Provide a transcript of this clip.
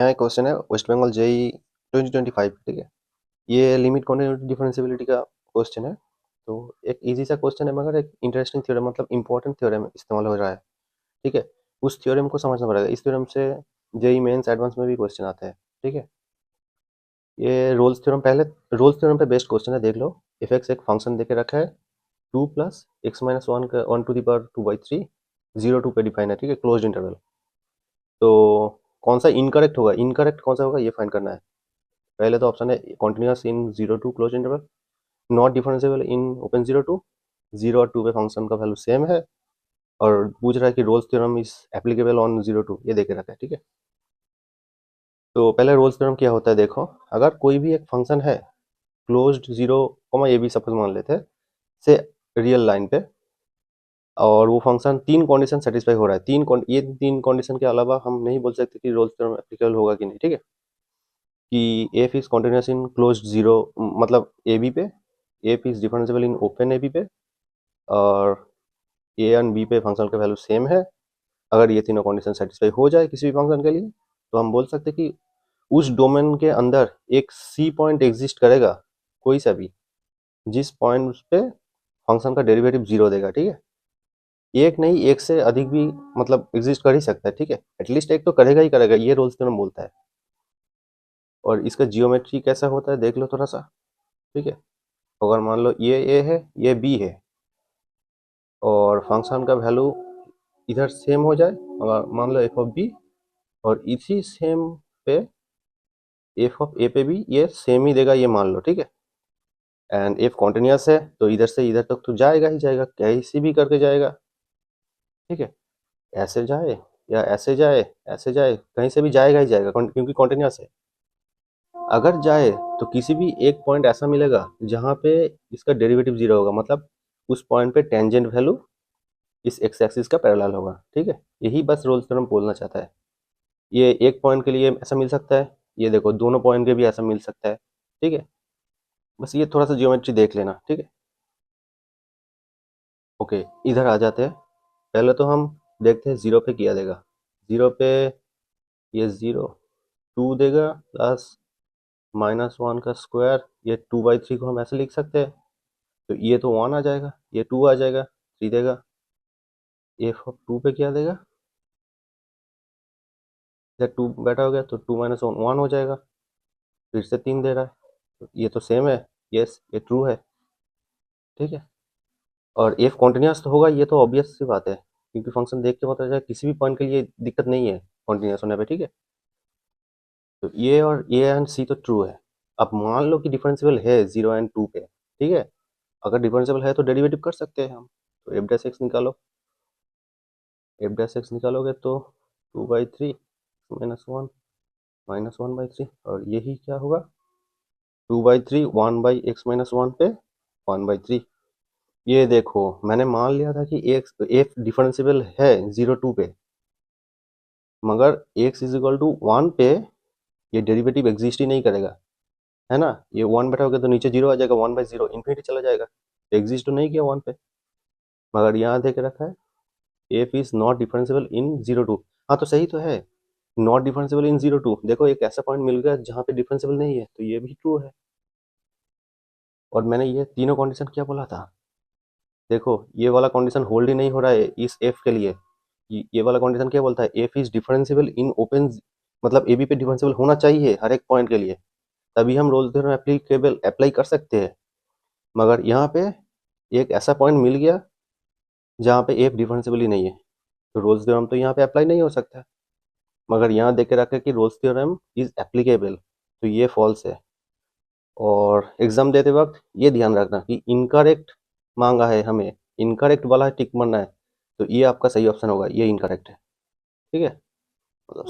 यहाँ एक क्वेश्चन है वेस्ट बंगाल जेई 2025, ठीक है। ये लिमिट कॉन्टिन्यूटी डिफरेंशियबिलिटी का क्वेश्चन है। तो एक इजी सा क्वेश्चन है, मगर एक इंटरेस्टिंग थ्योरम, मतलब इंपॉर्टेंट थ्योरम इस्तेमाल हो रहा है, ठीक है। उस थ्योरम को समझना पड़ेगा। इस थ्योरम से जेई मेंस एडवांस में भी क्वेश्चन आते हैं, ठीक है। ये रोल्स थ्योरम पे बेस्ड क्वेश्चन है, देख लो। एफ एक्स एक फंक्शन देके रखा है, 2 + x - 1 का 1⁻²/3 0 2 पे डिफाइन है, ठीक है, क्लोज्ड इंटरवल। तो कौन सा इनकरेक्ट होगा, इनकरेक्ट कौन सा होगा ये फाइंड करना है। पहले तो ऑप्शन है continuous in 0 2 close interval, not differentiable in open 0 2, 0 और 2 पे फंक्शन का वैल्यू सेम है, और पूछ रहा है कि Rolle's theorem is applicable on 0 2, ये देखे रखा है, ठीक है। तो पहले रोल्स थ्योरम क्या होता है, देखो। अगर कोई भी एक फंक्शन है क्लोज्ड 0, ये भी सपोज मान लेते हैं, से रियल लाइन पे, और वो फंक्शन तीन कंडीशन सेटिस्फाई हो रहा है, ये तीन कंडीशन के अलावा हम नहीं बोल सकते कि रोल्स थ्योरम एप्लीकेबल होगा कि नहीं, ठीक है। कि f is continuous in closed 0, मतलब ए बी पे, f is differentiable in open a b पे, और ए एंड बी पे फंक्शन का वैल्यू सेम है। अगर ये तीनों कंडीशन सेटिस्फाई हो जाए किसी भी फंक्शन के लिए, तो हम बोल सकते हैं कि उस डोमेन के अंदर एक सी पॉइंट एग्जिस्ट करेगा, कोई सा भी, जिस पॉइंट पे फंक्शन का डेरिवेटिव 0 देगा, ठीक है। एक नहीं, एक से अधिक भी मतलब एग्जिस्ट कर ही सकता है, ठीक है। एटलीस्ट एक तो करेगा ही करेगा, ये रोल्स थ्योरम बोलता है। और इसका जियोमेट्री कैसा होता है देख लो थोड़ा सा, ठीक है। अगर मान लो ये ए है, ये बी है, और फंक्शन का वैल्यू इधर सेम हो जाए, अगर मान लो एफ ऑफ बी, और इसी सेम पे एफ ऑफ ए पे भी ये सेम ही देगा, ये मान लो, ठीक है। एंड एफ कॉन्टिन्यूस है, तो इधर से इधर तक तो जाएगा ही जाएगा, कैसे भी करके जाएगा, ठीक है। ऐसे जाए या ऐसे जाए, ऐसे जाए, कहीं से भी जाएगा ही जाएगा, क्योंकि कॉन्टिन्यूस है। अगर जाए तो किसी भी एक पॉइंट ऐसा मिलेगा जहाँ पे इसका डेरिवेटिव 0 होगा, मतलब उस पॉइंट पे टेंजेंट वैल्यू इस एक्स एक्सिस का पैरेलल होगा, ठीक है। यही बस रोल्स थ्योरम बोलना चाहता है। ये एक पॉइंट के लिए ऐसा मिल सकता है, ये देखो दोनों पॉइंट के भी ऐसा मिल सकता है, ठीक है। बस ये थोड़ा सा जियोमेट्री देख लेना, ठीक है। ओके, इधर आ जाते हैं। पहले तो हम देखते हैं 0 पे किया देगा। 0 पे ये 0 2 देगा, प्लस -1 का स्क्वायर, ये 2/3 को हम ऐसे लिख सकते हैं। तो ये तो 1 आ जाएगा, ये 2 आ जाएगा, 3 देगा। एफ ऑफ 2 पे क्या देगा, जब 2 बैठा हो गया तो 2 - 1 1 हो जाएगा, फिर से 3 दे रहा है, तो ये तो सेम है, यस ये ट्रू है, ठीक है। और एफ कॉन्टिन्यूस तो होगा, ये तो ऑब्वियस सी बात है, क्योंकि फंक्शन देख के पता चला किसी भी पॉइंट के लिए दिक्कत नहीं है कॉन्टिन्यूस होने पे, ठीक है। तो ये और ए एंड सी तो ट्रू है। अब मान लो कि डिफरेंशियल है 0 और 2 पे, ठीक है। अगर डिफरेंशियल है तो डेरिवेटिव कर सकते हैं हम। तो एफ डैश एक्स निकालो, एफ डैश एक्स निकालोगे तो 2/3 -1 -1/3, और यही क्या होगा, 2/3 1/x - 1 पे 1/3। ये देखो, मैंने मान लिया था कि एफ डिफरेंशिएबल है 0 2 पे, मगर x = 1 पे ये डेरिवेटिव एग्जिस्ट ही नहीं करेगा, है ना। ये 1 बैठा होगा तो नीचे 0 आ जाएगा, 1/0 इन्फिनिटी चला जाएगा, एग्जिस्ट तो नहीं किया 1 पे। मगर यहाँ देख रखा है एफ इज नॉट डिफरेंशिएबल इन 0 2। हाँ तो सही तो है, नॉट डिफरेंशिएबल इन 0 2। देखो एक ऐसा पॉइंट मिल गया जहाँ पे डिफरेंशिएबल नहीं है, तो ये भी ट्रू है। और मैंने ये तीनों कंडीशन क्या बोला था, देखो ये वाला कंडीशन होल्ड ही नहीं हो रहा है इस एफ के लिए। ये वाला कंडीशन क्या बोलता है, F is differentiable in open, मतलब ए बी पे डिफरेंशिएबल होना चाहिए हर एक पॉइंट के लिए, तभी हम रोल्स थ्योरम एप्लीकेबल अप्लाई कर सकते हैं। मगर यहाँ पे एक ऐसा पॉइंट मिल गया जहाँ पे एफ डिफरेंशिएबल ही नहीं है, तो रोल्स थ्योरम तो यहाँ पे अप्लाई नहीं हो सकता। मगर यहाँ देख के रखा कि रोल्स थ्योरम इज एप्लीकेबल, तो ये फॉल्स है। और एग्जाम देते वक्त ये ध्यान रखना कि इनकरेक्ट मांगा है हमें, इनकरेक्ट वाला टिक मारना है, तो ये आपका सही ऑप्शन होगा, ये इनकरेक्ट है, ठीक है। मतलब